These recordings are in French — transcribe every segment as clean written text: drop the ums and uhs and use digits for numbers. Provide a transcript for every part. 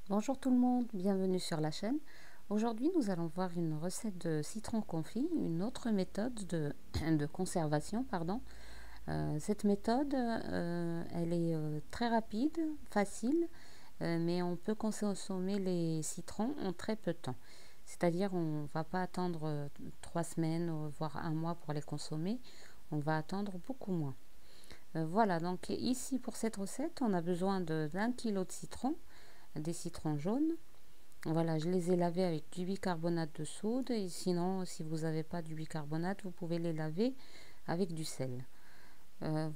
Bonjour tout le monde, bienvenue sur la chaîne. Aujourd'hui nous allons voir une recette de citron confit, une autre méthode de conservation, pardon. Cette méthode, elle est très rapide, facile, mais on peut consommer les citrons en très peu de temps. C'est-à-dire on ne va pas attendre 3 semaines, voire un mois pour les consommer, on va attendre beaucoup moins. Voilà, donc ici pour cette recette, on a besoin d'un kilo de citron, des citrons jaunes. Voilà, je les ai lavés avec du bicarbonate de soude. Et sinon, si vous n'avez pas du bicarbonate, vous pouvez les laver avec du sel.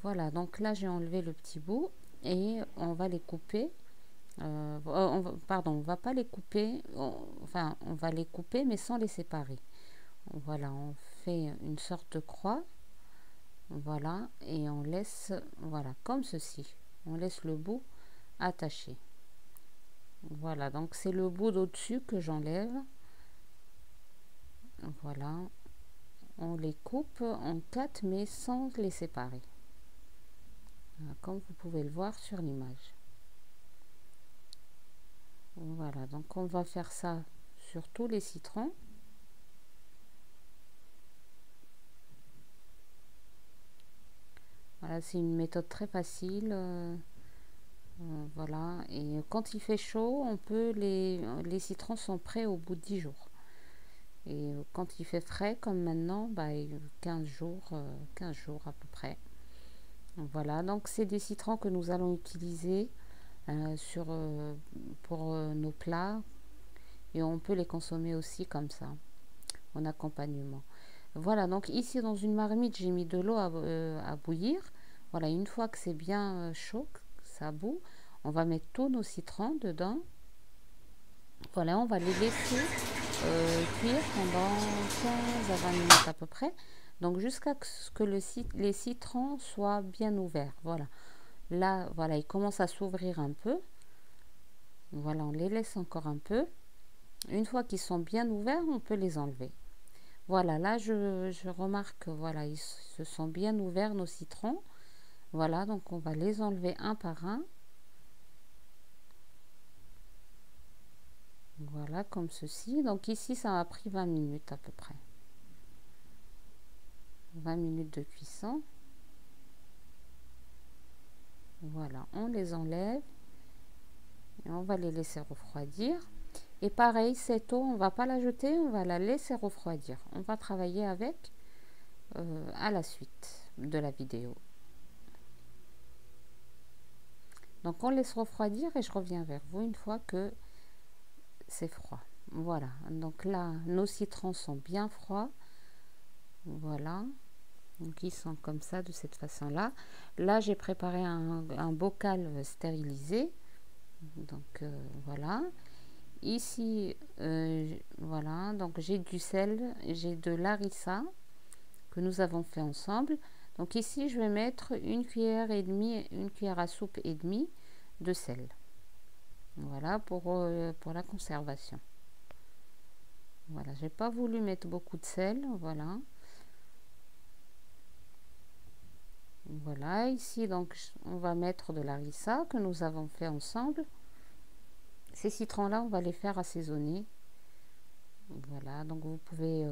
Voilà, donc là, j'ai enlevé le petit bout et on va les couper. Pardon, on va pas les couper. Enfin, on va les couper, mais sans les séparer. Voilà, on fait une sorte de croix. Voilà, et on laisse, voilà, comme ceci. On laisse le bout attaché. Voilà, donc c'est le bout d'au-dessus que j'enlève. Voilà, on les coupe en 4 mais sans les séparer. Voilà, comme vous pouvez le voir sur l'image. Voilà, donc on va faire ça sur tous les citrons. Voilà, c'est une méthode très facile. Voilà, et quand il fait chaud, on peut les citrons sont prêts au bout de 10 jours. Et quand il fait frais, comme maintenant, 15 jours, 15 jours à peu près. Voilà, donc c'est des citrons que nous allons utiliser pour nos plats, et on peut les consommer aussi comme ça, en accompagnement. Voilà, donc ici dans une marmite, j'ai mis de l'eau à bouillir. Voilà, une fois que c'est bien chaud, ça bout, on va mettre tous nos citrons dedans. Voilà, on va les laisser cuire pendant 15 à 20 minutes à peu près. Donc jusqu'à ce que les citrons soient bien ouverts. Voilà. Là, voilà, ils commencent à s'ouvrir un peu. Voilà, on les laisse encore un peu. Une fois qu'ils sont bien ouverts, on peut les enlever. Voilà, là, je remarque, voilà, ils se sont bien ouverts, nos citrons. Voilà, donc on va les enlever un par un. Voilà, comme ceci. Donc ici, ça m'a pris 20 minutes à peu près. 20 minutes de cuisson. Voilà, on les enlève et on va les laisser refroidir. Et pareil, cette eau, on va pas la jeter, on va la laisser refroidir. On va travailler avec à la suite de la vidéo. Donc on laisse refroidir et je reviens vers vous une fois que c'est froid. Voilà, donc là, nos citrons sont bien froids. Voilà, donc ils sont comme ça, de cette façon-là. Là, j'ai préparé un bocal stérilisé. Donc voilà. Ici, voilà, donc j'ai du sel, j'ai de l'harissa que nous avons fait ensemble. Donc ici, je vais mettre une cuillère et demie, une cuillère à soupe et demie de sel. Voilà pour la conservation. Voilà, j'ai pas voulu mettre beaucoup de sel, voilà. Voilà, ici donc on va mettre de l'harissa que nous avons fait ensemble. Ces citrons là, on va les faire assaisonner. Voilà, donc vous pouvez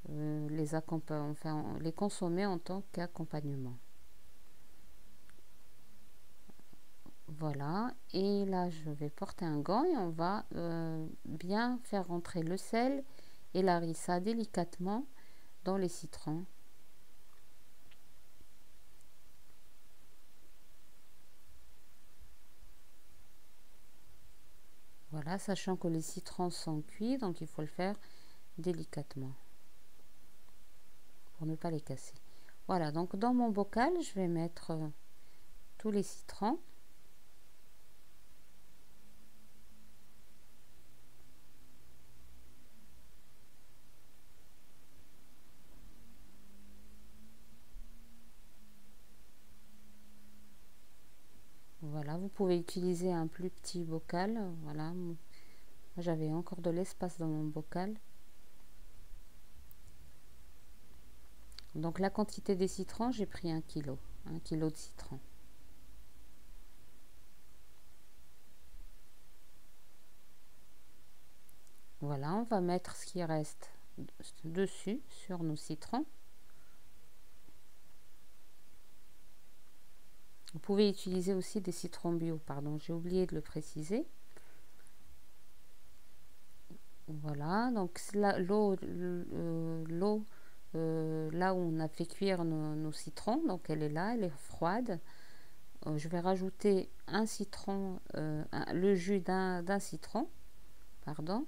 les consommer en tant qu'accompagnement. Voilà, et là je vais porter un gant et on va bien faire rentrer le sel et la harissa délicatement dans les citrons. Voilà, sachant que les citrons sont cuits, donc il faut le faire délicatement pour ne pas les casser. Voilà, donc dans mon bocal, je vais mettre tous les citrons. Voilà, vous pouvez utiliser un plus petit bocal. Voilà, j'avais encore de l'espace dans mon bocal. Donc la quantité des citrons, j'ai pris 1 kg de citron. Voilà, on va mettre ce qui reste dessus sur nos citrons. Vous pouvez utiliser aussi des citrons bio, pardon, j'ai oublié de le préciser. Voilà, donc l'eau là où on a fait cuire nos citrons, donc elle est là, elle est froide. Je vais rajouter un citron, le jus d'un citron, pardon.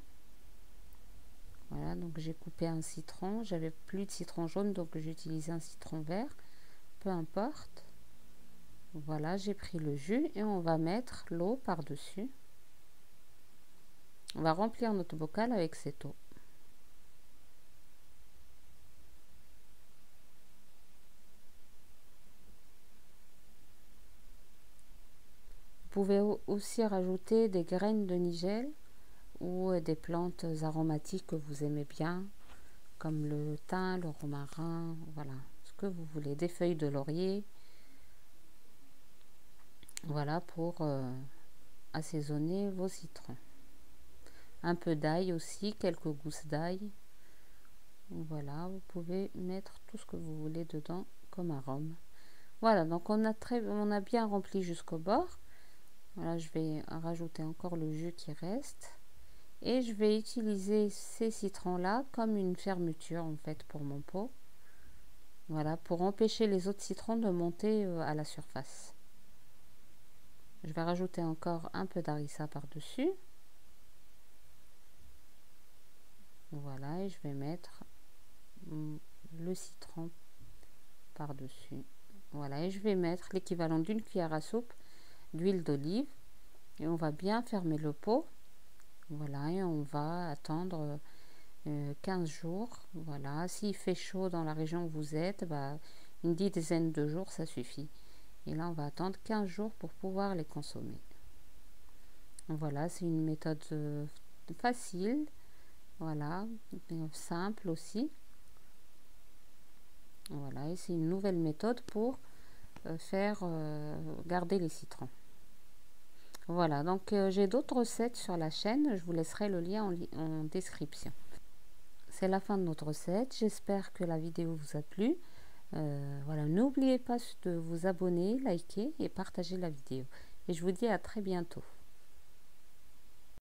Voilà, donc j'ai coupé un citron, j'avais plus de citron jaune, donc j'ai utilisé un citron vert, peu importe. Voilà, j'ai pris le jus et on va mettre l'eau par-dessus. On va remplir notre bocal avec cette eau. Vous pouvez aussi rajouter des graines de nigel ou des plantes aromatiques que vous aimez bien, comme le thym, le romarin, voilà, ce que vous voulez, des feuilles de laurier. Voilà pour assaisonner vos citrons. Un peu d'ail aussi, quelques gousses d'ail. Voilà, vous pouvez mettre tout ce que vous voulez dedans comme arôme. Voilà, donc on a bien rempli jusqu'au bord. Voilà, je vais rajouter encore le jus qui reste. Et je vais utiliser ces citrons là comme une fermeture en fait pour mon pot. Voilà, pour empêcher les autres citrons de monter à la surface. Je vais rajouter encore un peu d'harissa par-dessus. Voilà, et je vais mettre le citron par-dessus. Voilà, et je vais mettre l'équivalent d'une cuillère à soupe d'huile d'olive. Et on va bien fermer le pot. Voilà, et on va attendre 15 jours. Voilà, s'il fait chaud dans la région où vous êtes, une dizaine de jours, ça suffit. Et là, on va attendre 15 jours pour pouvoir les consommer. Voilà, c'est une méthode facile, voilà, simple aussi. Voilà, et c'est une nouvelle méthode pour faire garder les citrons. Voilà, donc j'ai d'autres recettes sur la chaîne, je vous laisserai le lien en description. C'est la fin de notre recette, j'espère que la vidéo vous a plu. Voilà, n'oubliez pas de vous abonner, liker et partager la vidéo. Et je vous dis à très bientôt.